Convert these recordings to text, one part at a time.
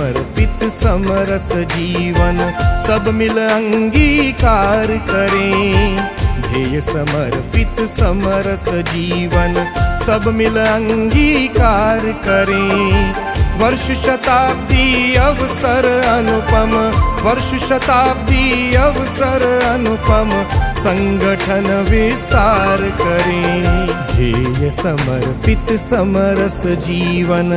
समर्पित समरस जीवन सब मिल अंगीकार करें। ध्येय समर्पित समरस जीवन सब मिल अंगीकार करें। वर्ष शताब्दी अवसर अनुपम, वर्ष शताब्दी अवसर अनुपम, संगठन विस्तार करें। ध्येय समर्पित समरस जीवन।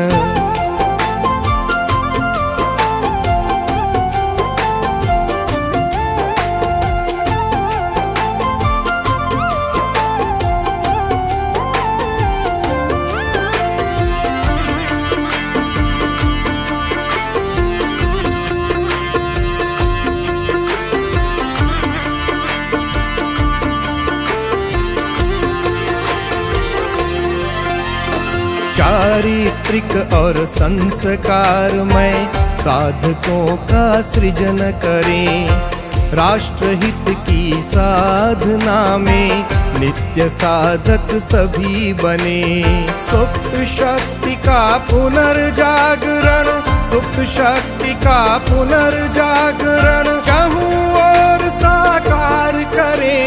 चारित्रिक और संस्कारमय साधकों का सृजन करें। राष्ट्रहित की साधना में नित्य साधक सभी बने। सुप्त शक्ति का पुनर्जागरण, सुप्त शक्ति का पुनर्जागरण चाहूं और साकार करें।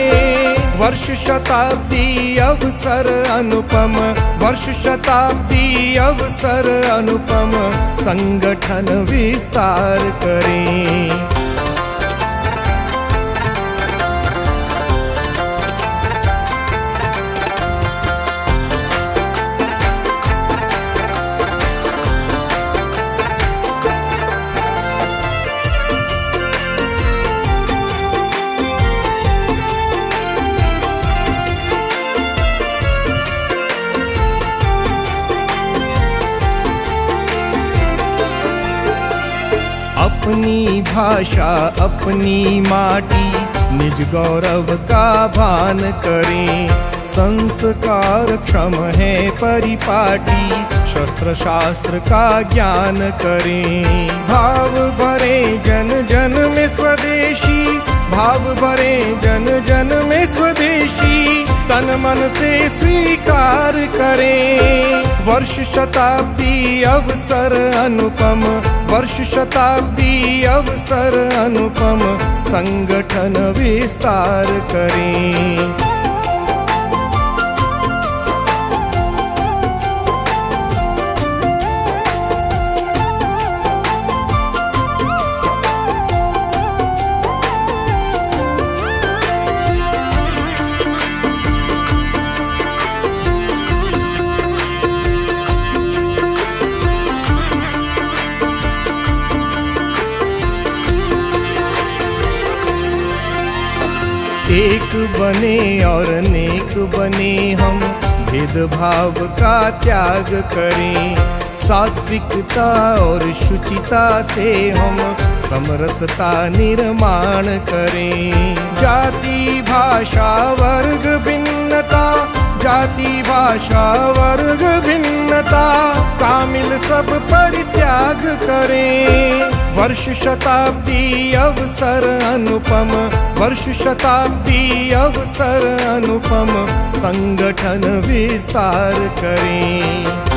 वर्ष शताब्दी अवसर अनुपम, वर्ष शताब्दी अवसर अनुपम, संगठन विस्तार करें। अपनी भाषा अपनी माटी निज गौरव का भान करें। संस्कार क्षम है परिपाटी, शस्त्र शास्त्र का ज्ञान करें। भाव भरे जन जन में स्वदेशी, भाव भरे जन जन में स्वदेशी, तन मन से स्वीकार करें। वर्ष शताब्दी अवसर अनुपम, वर्ष शताब्दी अवसर अनुपम, संगठन विस्तार करें। एक बने और नेक बने हम, भेदभाव का त्याग करें। सात्विकता और शुचिता से हम समरसता निर्माण करें। जाति भाषा वर्ग भिन्नता, जाति भाषा वर्ग भिन्नता, कामिल सब परित्याग करें। वर्ष शताब्दी अवसर अनुपम, वर्ष शताब्दी अवसर अनुपम, संगठन विस्तार करें।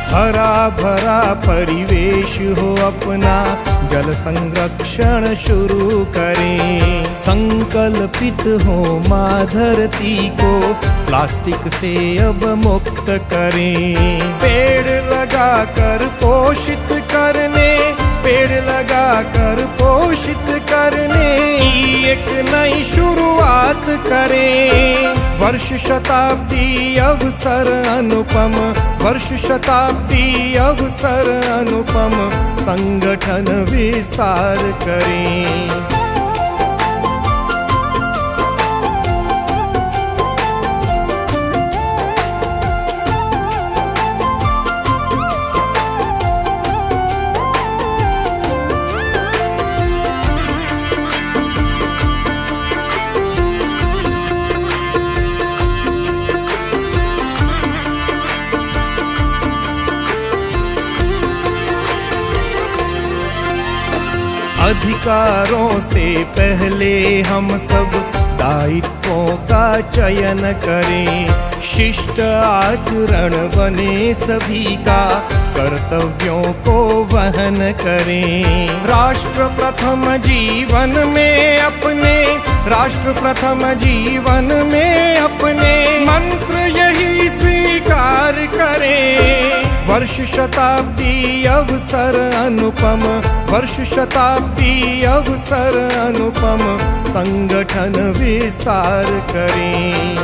हरा भरा परिवेश हो अपना, जल संरक्षण शुरू करें। संकल्पित हो माँ धरती को प्लास्टिक से अब मुक्त करें। पेड़ लगा कर पोषित करने, पेड़ लगा कर पोषित करने की एक नई शुरुआत करें। वर्ष शताब्दी अवसर अनुपम, वर्ष शताब्दी अवसर अनुपम, संगठन विस्तार करें। अधिकारों से पहले हम सब दायित्वों का चयन करें। शिष्ट आचरण बने सभी का, कर्तव्यों को वहन करें। राष्ट्र प्रथम जीवन में अपने, राष्ट्र प्रथम जीवन में अपने, मंत्र यही स्वीकार करें। वर्ष शताब्दी अवसर अनुपम, वर्ष शताब्दी अवसर अनुपम, संगठन विस्तार करें।